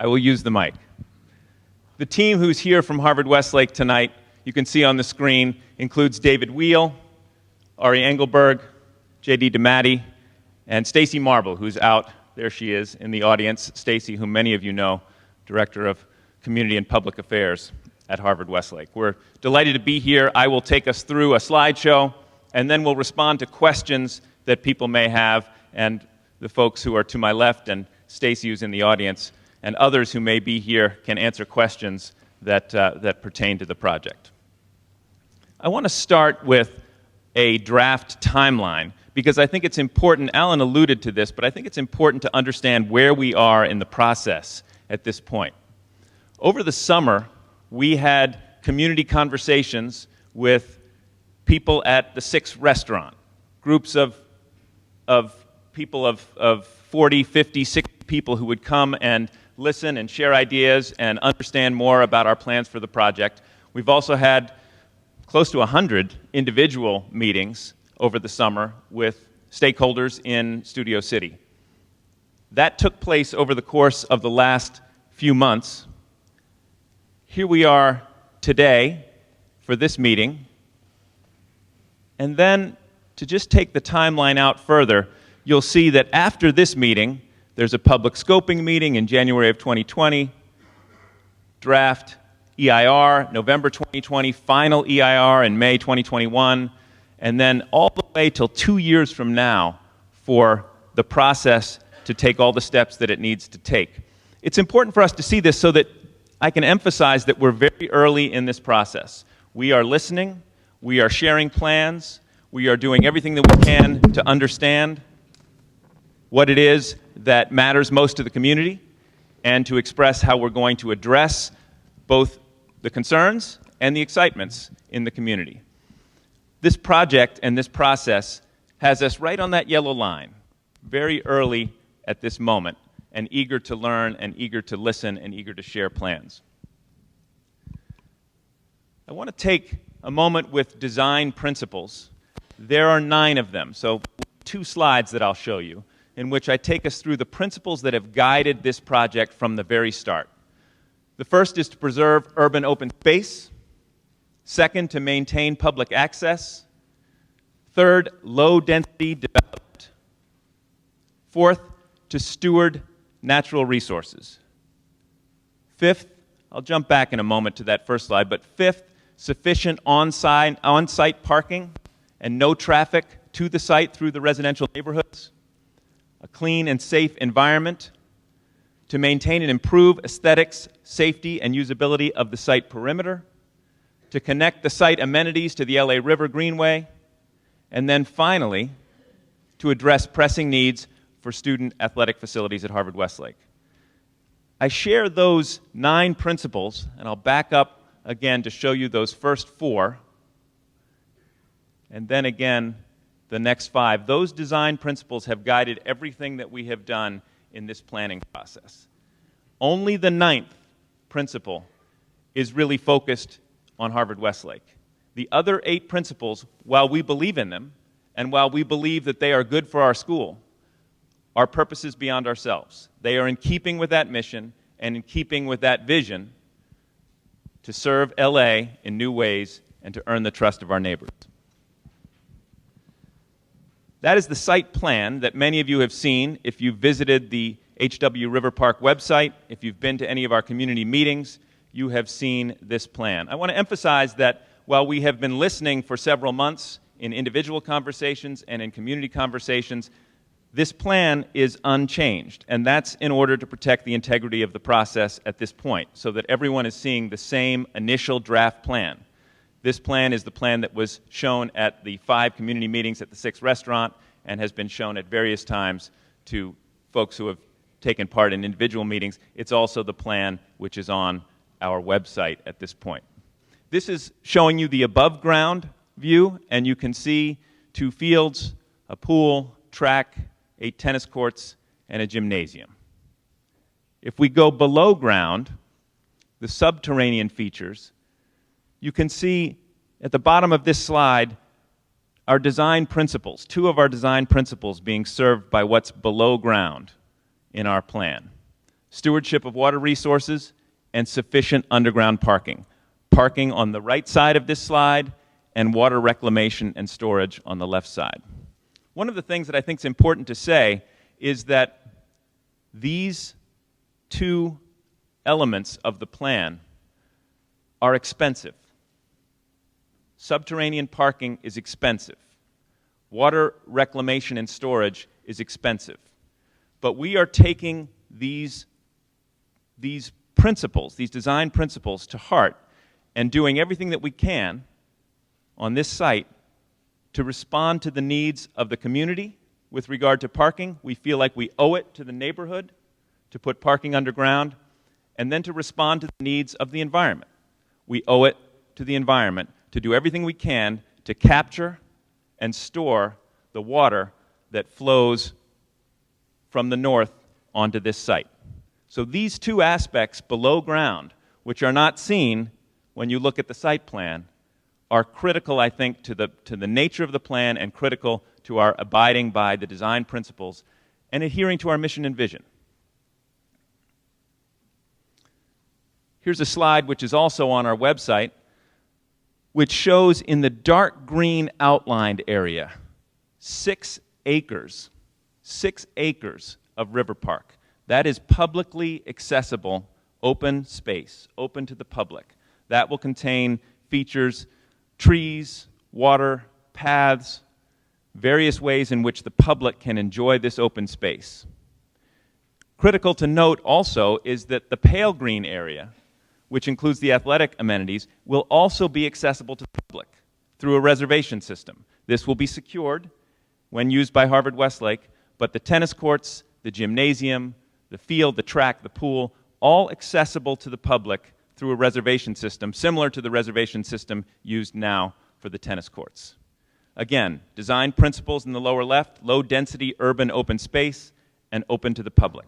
I will use the mic. The team who's here from Harvard-Westlake tonight, you can see on the screen, includes David Wheel, Ari Engelberg, J.D. DeMatti, and Stacy Marble, who's out, there she is, in the audience. Stacy, whom many of you know, Director of Community and Public Affairs at Harvard-Westlake. We're delighted to be here. I will take us through a slideshow, and then we'll respond to questions that people may have, and the folks who are to my left, and Stacy, who's in the audience, and others who may be here can answer questions that pertain to the project. I want to start with a draft timeline, because I think it's important. Alan alluded to this, but I think it's important to understand where we are in the process at this point. Over the summer, we had community conversations with people at the Six restaurant, groups of people of 40, 50, 60 people who would come and listen and share ideas and understand more about our plans for the project. We've also had close to 100 individual meetings over the summer with stakeholders in Studio City. That took place over the course of the last few months. Here we are today for this meeting. And then, to just take the timeline out further, you'll see that after this meeting, there's a public scoping meeting in January of 2020, draft EIR, November 2020, final EIR in May 2021, and then all the way till 2 years from now for the process to take all the steps that it needs to take. It's important for us to see this so that I can emphasize that we're very early in this process. We are listening, we are sharing plans, we are doing everything that we can to understand what it is that matters most to the community and to express how we're going to address both the concerns and the excitements in the community. This project and this process has us right on that yellow line, very early at this moment, and eager to learn and eager to listen and eager to share plans. I want to take a moment with design principles. There are 9 of them, so 2 slides that I'll show you, in which I take us through the principles that have guided this project from the very start. The first is to preserve urban open space. Second, to maintain public access. Third, low-density development. Fourth, to steward natural resources. Fifth, I'll jump back in a moment to that first slide, but fifth, sufficient on-site parking and no traffic to the site through the residential neighborhoods. A clean and safe environment. To maintain and improve aesthetics, safety, and usability of the site perimeter. To connect the site amenities to the LA River Greenway. And then finally, to address pressing needs for student athletic facilities at Harvard-Westlake. I share those 9 principles, and I'll back up again to show you those first 4, and then again the next 5. Those design principles have guided everything that we have done in this planning process. Only the 9th principle is really focused on Harvard-Westlake. The other 8 principles, while we believe in them, and while we believe that they are good for our school, are purposes beyond ourselves. They are in keeping with that mission and in keeping with that vision to serve LA in new ways and to earn the trust of our neighbors. That is the site plan that many of you have seen if you've visited the HW River Park website. If you've been to any of our community meetings, you have seen this plan. I want to emphasize that while we have been listening for several months in individual conversations and in community conversations, this plan is unchanged, and that's in order to protect the integrity of the process at this point, so that everyone is seeing the same initial draft plan. This plan is the plan that was shown at the 5 community meetings at the Six restaurant and has been shown at various times to folks who have taken part in individual meetings. It's also the plan which is on our website at this point. This is showing you the above-ground view, and you can see 2 fields, a pool, track, 8 tennis courts, and a gymnasium. If we go below ground, the subterranean features, you can see at the bottom of this slide our design principles, 2 of our design principles being served by what's below ground in our plan. stewardship of water resources, and sufficient underground parking. Parking on the right side of this slide, and water reclamation and storage on the left side. One of the things that I think is important to say is that these two elements of the plan are expensive. Subterranean parking is expensive. Water reclamation and storage is expensive. But we are taking these principles, these design principles, to heart and doing everything that we can on this site to respond to the needs of the community with regard to parking. We feel like we owe it to the neighborhood to put parking underground, and then to respond to the needs of the environment. We owe it to the environment to do everything we can to capture and store the water that flows from the north onto this site. So these two aspects below ground, which are not seen when you look at the site plan, are critical, I think, to the nature of the plan and critical to our abiding by the design principles and adhering to our mission and vision. Here's a slide which is also on our website, which shows in the dark green outlined area 6 acres of river park. That is publicly accessible, open space, open to the public. That will contain features, trees, water, paths, various ways in which the public can enjoy this open space. Critical to note also is that the pale green area, which includes the athletic amenities, will also be accessible to the public through a reservation system. This will be secured when used by Harvard-Westlake, but the tennis courts, the gymnasium, the field, the track, the pool, all accessible to the public through a reservation system, similar to the reservation system used now for the tennis courts. Again, design principles in the lower left, low density urban open space, and open to the public.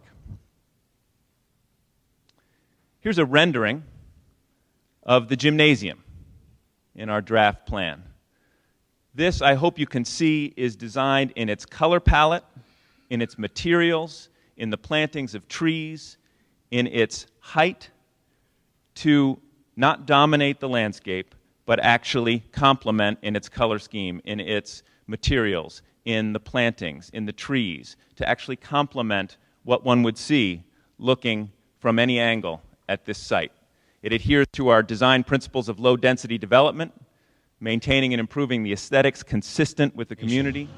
Here's a rendering of the gymnasium in our draft plan. This, I hope you can see, is designed in its color palette, in its materials, in the plantings of trees, in its height, to not dominate the landscape, but actually complement in its color scheme, in its materials, in the plantings, in the trees, to actually complement what one would see looking from any angle at this site. It adheres to our design principles of low-density development, maintaining and improving the aesthetics consistent with the community.